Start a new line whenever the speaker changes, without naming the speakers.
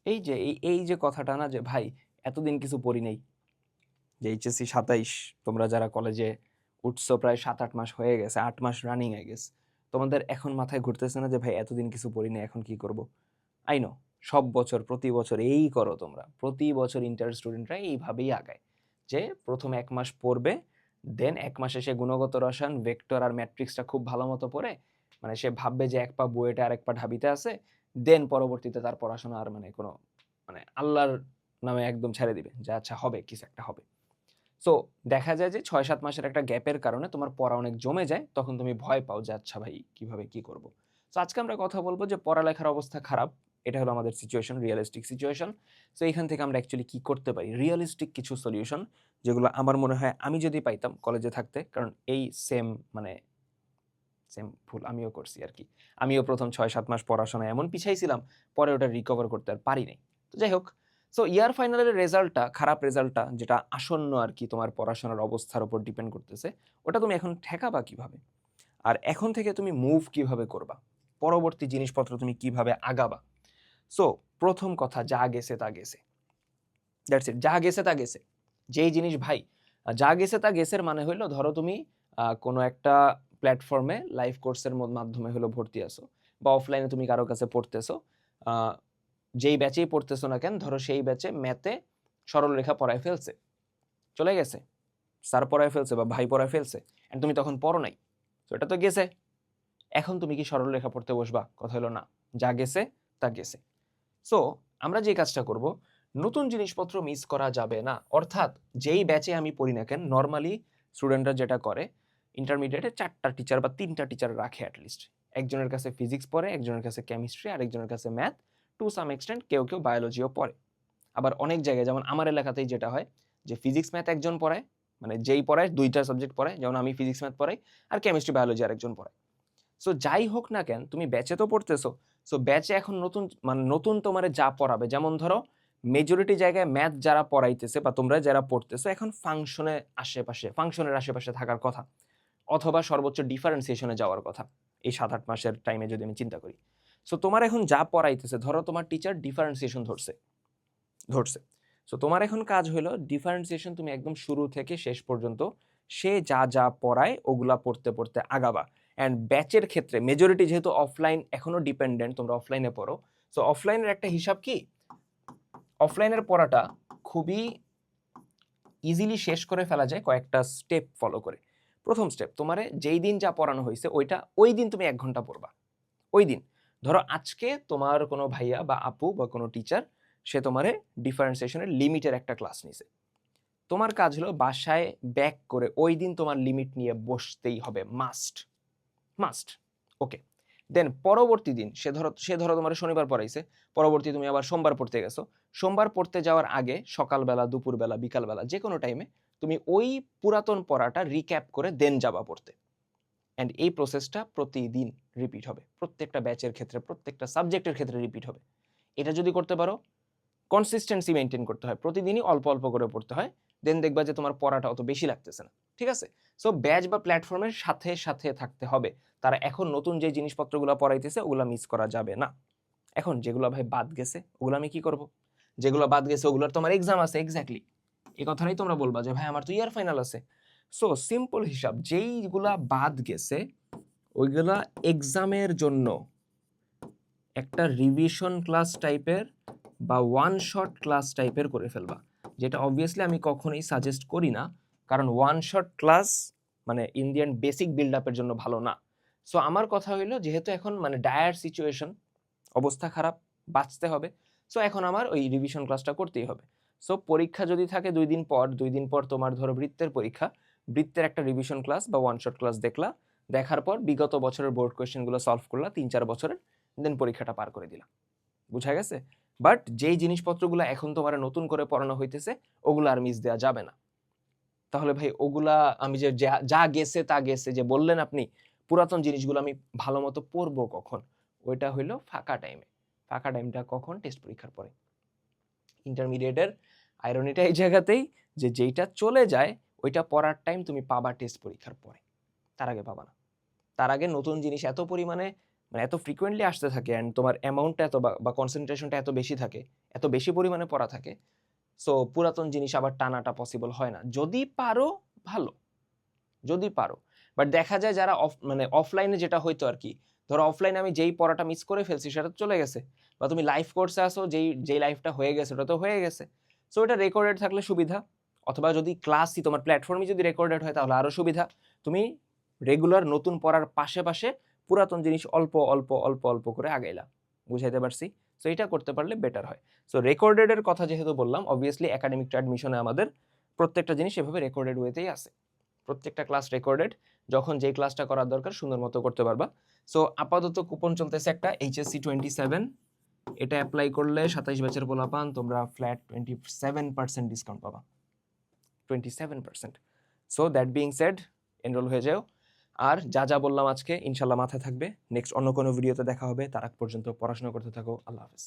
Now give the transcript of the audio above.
এই যে কথাটা না, যে ভাই এতদিন কিছু পড়ি নাই, যে এইচএসসি 27 তোমরা যারা কলেজে উঠছো প্রায় 7-8 মাস হয়ে গেছে, 8 মাস রানিং আই গেস, তোমাদের এখন মাথায় ঘুরতেছে না যে ভাই এতদিন কিছু পড়ি নাই, এখন কি করব? আই নো সব বছর প্রতি বছর এই করো তোমরা, প্রতি বছর ইন্টার স্টুডেন্টরা এইভাবেই আগায়, যে প্রথম 1 মাস পড়বে, দেন 1 মাসে সে গুণগত রসায়ন, ভেক্টর আর ম্যাট্রিক্সটা খুব ভালো মতো পড়ে, মানে সে ভাববে যে এক পা বুয়েটে আর এক পা ঢাবিতে আছে, দেন পরবর্তীতে তার পড়াশোনা আর মানে কোনো, মানে আল্লাহর নামে একদম ছেড়ে দিবে যে আচ্ছা হবে, কিছু একটা হবে। সো দেখা যায় যে 6-7 মাসের একটা গ্যাপের কারণে তোমার পড়া অনেক জমে যায়, তখন তুমি ভয় পাও যে আচ্ছা ভাই কিভাবে কি করব। সো আজকে আমরা কথা বলবো যে পড়ালেখার অবস্থা খারাপ, এটা হলো আমাদের সিচুয়েশন, রিয়েলিস্টিক সিচুয়েশন। সো এখান থেকে আমরা অ্যাকচুয়ালি কি করতে পারি, রিয়েলিস্টিক কিছু সলিউশন, যেগুলো আমার মনে হয় আমি যদি পাইতাম কলেজে থাকতে, কারণ এই সেম মানে সেম ভুল আমিও করছি আর কি। আমিও প্রথম 6-7 মাস পড়াশোনায় এমন পিছাইছিলাম, পরে ওটা রিকভার করতে আর পারি নাই। তো যাই হোক, সো ইয়ার ফাইনালের রেজাল্টটা, খারাপ রেজাল্টটা যেটা আসন্ন আর কি, তোমার পড়াশোনার অবস্থার উপর ডিপেন্ড করতেছে, ওটা তুমি এখন ঠেকাবা কিভাবে, আর এখন থেকে তুমি মুভ কিভাবে করবা, পরবর্তী জিনিসপত্র তুমি কিভাবে আগাবা। সো প্রথম কথা, যা গেছে তা গেছে, দ্যাটস ইট, যা গেছে তা গেছে। যেই জিনিস ভাই, যা গেছে তা গেছের মানে হইলো, ধরো তুমি কোনো একটা প্ল্যাটফর্মে লাইভ কোর্সের মাধ্যমে হলো ভর্তি আসো, বা অফলাইনে তুমি কারো কাছে পড়তেছো, যেই ব্যাচেই পড়তেছো না কেন, ধরো সেই ব্যাচে ম্যাথে সরলরেখা পড়ায় ফেলছে, চলে গেছে, স্যার পড়ায় ফেলছে বা ভাই পড়ায় ফেলছে, এন্ড তুমি তখন পড়ো নাই, তো এটা তো গেছে। এখন তুমি কি সরলরেখা পড়তে বসবা? কথা হলো না, যা গেছে তা গেছে। সো আমরা যে কাজটা করব, নতুন জিনিসপত্র মিস করা যাবে না, অর্থাৎ যেই ব্যাচে আমি পড়ি না কেন, নর্মালি স্টুডেন্টরা যেটা করে, ইন্টারমিডিয়েটে 4টা টিচার বা 3টা টিচার রাখে অ্যাটলিস্ট, একজনের কাছে ফিজিক্স পড়ে, একজনের কাছে কেমিস্ট্রি, আর একজনের কাছে ম্যাথ, টু সাম এক্সটেন্ট কেউ কেউ বায়োলজিও পড়ে। আবার অনেক জায়গায়, যেমন আমার এলাকাতেই যেটা হয়, যে ফিজিক্স ম্যাথ একজন পড়ায়, মানে যেই পড়ায় 2টা সাবজেক্ট পড়ায়, যেমন আমি ফিজিক্স ম্যাথ পড়াই, আর কেমিস্ট্রি বায়োলজি আরেকজন পড়ায়। সো যাই হোক না কেন, তুমি ব্যাচে তো পড়তেছো, সো ব্যাচে এখন নতুন, মানে নতুন তোমারে যা পড়াবে, যেমন ধরো মেজরিটি জায়গায় ম্যাথ যারা পড়াইতেছে বা তোমরা যারা পড়তেছো এখন ফাংশনের আশেপাশে থাকার কথা, অথবা সর্বোচ্চ ডিফারেন্সিয়েশনে যাওয়ার কথা, এই 7-8 মাসের টাইমে যদি আমি চিন্তা করি। সো তোমার এখন যা পড়াইতেছে, ধরো তোমার টিচার ডিফারেন্সিয়েশন ধরছে, সো তোমার এখন কাজ হলো ডিফারেন্সিয়েশন তুমি একদম শুরু থেকে শেষ পর্যন্ত সে যা যা পড়ায় ওগুলা পড়তে পড়তে আগাবা। অ্যান্ড ব্যাচের ক্ষেত্রে মেজরিটি যেহেতু অফলাইন এখনো ডিপেন্ডেন্ট, তোমরা অফলাইনে পড়ো, সো অফলাইনের একটা হিসাব কি, অফলাইনের পড়াটা খুবই ইজিলি শেষ করে ফেলা যায় কয়েকটা স্টেপ ফলো করে। প্রথম স্টেপ, তোমারে যেই দিন যা পড়ানো হয়েছে ওইটা ওই দিন তুমি 1 ঘন্টা পড়বা, ওই দিন। ধরো আজকে তোমার কোনো ভাইয়া বা আপু বা কোনো টিচার, সে তোমারে ডিফারেন্সিয়েশনের লিমিটের একটা ক্লাস নিছে, তোমার কাজ হলো বাসায় ব্যাক করে ওই দিন তোমার লিমিট নিয়ে বসতেই হবে, মাস্ট মাস্ট। ওকে, দেন পরবর্তী দিন সে ধরো তোমার শনিবার পড়াইছে, পরবর্তী তুমি আবার সোমবার পড়তে গেছো, সোমবার পড়তে যাওয়ার আগে সকালবেলা, দুপুরবেলা, বিকালবেলা যে কোনো টাইমে তুমি ওই পুরাতন পড়াটা রিক্যাপ করে দেন যাবা পড়তে। অ্যান্ড এই প্রসেসটা প্রতিদিন রিপিট হবে, প্রত্যেকটা ব্যাচের ক্ষেত্রে, প্রত্যেকটা সাবজেক্টের ক্ষেত্রে রিপিট হবে। এটা যদি করতে পারো, কনসিস্টেন্সি মেনটেন করতে হয়, প্রতিদিনই অল্প অল্প করে পড়তে হয়, দেন দেখবা যে তোমার পড়াটা অত বেশি লাগতেছে না। ঠিক আছে? সো ব্যাচ বা প্ল্যাটফর্মের সাথে সাথে থাকতে হবে, তারা এখন নতুন যে জিনিসপত্রগুলো পড়াইতেছে ওগুলো মিস করা যাবে না। এখন যেগুলো ভাই বাদ গেছে ওগুলো আমি কি করব? যেগুলো বাদ গেছে ওগুলোর তোমার এক্সাম আছে, এক্স্যাক্টলি এই কথাটাই তোমরা বলবা যে ভাই আমার তো ইয়ার ফাইনাল আছে। সো সিম্পল হিসাব, যেইগুলা বাদ গেছে ওইগুলা এক্সামের জন্য একটা রিভিশন ক্লাস টাইপের বা ওয়ান শট ক্লাস টাইপের করে ফেলবা, যেটা অবভিয়াসলি আমি কখনোই সাজেস্ট করি না, কারণ ওয়ান শট ক্লাস মানে ইন্ডিয়ান বেসিক বিল্ড আপের জন্য ভালো না। সো আমার কথা হইলো, যেহেতু এখন মানে ডায়ার সিচুয়েশন, অবস্থা খারাপ, বাঁচতে হবে, সো এখন আমার ওই রিভিশন ক্লাসটা করতেই হবে। সো পরীক্ষা যদি থাকে 2 দিন পর তোমার ধরো বৃত্তের পরীক্ষা, বৃত্তের একটা রিভিশন ক্লাস বা ওয়ান শট ক্লাস দেখলা, দেখার পর বিগত বছরের বোর্ড কোয়েশ্চেনগুলো সলভ করলা 3-4 বছরের, দেন পরীক্ষাটা পার করে দিলা। বুঝা গেছে? বাট যেই জিনিসপত্রগুলো এখন তোমার নতুন করে পড়ানো হইতেছে ওগুলো আর মিস দেওয়া যাবে না। তাহলে ভাই ওগুলা আমি যে যা গেছে তা গেছে যে বললেন আপনি, পুরাতন জিনিসগুলো আমি ভালো মতো পড়বো কখন? ওইটা হইলো ফাঁকা টাইমে। ফাঁকা টাইমটা কখন? টেস্ট পরীক্ষার পরে। ইন্টারমিডিয়েটের আইরনিটা এই জায়গাতেই, যে যেইটা চলে যায় ওইটা পড়ার টাইম তুমি পাবা টেস্ট পরীক্ষার পরে, তার আগে পাবা না। তার আগে নতুন জিনিস এত পরিমাণে মানে এত ফ্রিকোয়েন্টলি আসতে থাকে অ্যান্ড তোমার অ্যামাউন্টটা এত বা কনসেন্ট্রেশনটা এত বেশি থাকে, এত বেশি পরিমাণে পড়া থাকে, সো পুরাতন জিনিস আবার টানাটা পসিবল হয় না। যদি পারো ভালো, যদি পারো। বাট দেখা যায় যারা মানে অফলাইনে যেটা হইতো আর কি, ধরো অফলাইনে আমি যেই পড়াটা মিস করে ফেলছি সেটা তো চলে গেছে, বা তুমি লাইভ কোর্সে আসো যেই লাইফটা হয়ে গেছে ওটা তো হয়ে গেছে। সো এটা রেকর্ডেড থাকলে সুবিধা, অথবা যদি ক্লাসই তোমার প্ল্যাটফর্মে যদি রেকর্ডেড হয় তাহলে আরও সুবিধা। তুমি রেগুলার নতুন পড়ার পাশে পাশে পুরাতন জিনিস অল্প অল্প অল্প অল্প করে আগাইলা। বুঝাইতে পারছি? সো এটা করতে পারলে বেটার হয়। সো রেকর্ডেডের কথা যেহেতু বললাম, অবভিয়াসলি একাডেমিক অ্যাডমিশনে আমাদের প্রত্যেকটা জিনিস এভাবে রেকর্ডেড ওয়েতেই আছে, প্রত্যেকটা ক্লাস রেকর্ডেড, যখন যেই ক্লাসটা করার দরকার সুন্দর মতো করতে পারবা। সো আপাতত কুপন চলতেছে একটা HSC 27, এটা অ্যাপ্লাই করলে 27 ব্যাচের পোলাপান তোমরা ফ্ল্যাট 27% ডিসকাউন্ট পাবা, 27%। So that being said, enrol হয়ে যাও। আর যা যা বললাম আজকে ইনশাল্লাহ মাথায় থাকবে। নেক্সট অন্য কোনো ভিডিওতে দেখা হবে, তার আগ পর্যন্ত পড়াশোনা করতে থাকো। আল্লাহ হাফেজ।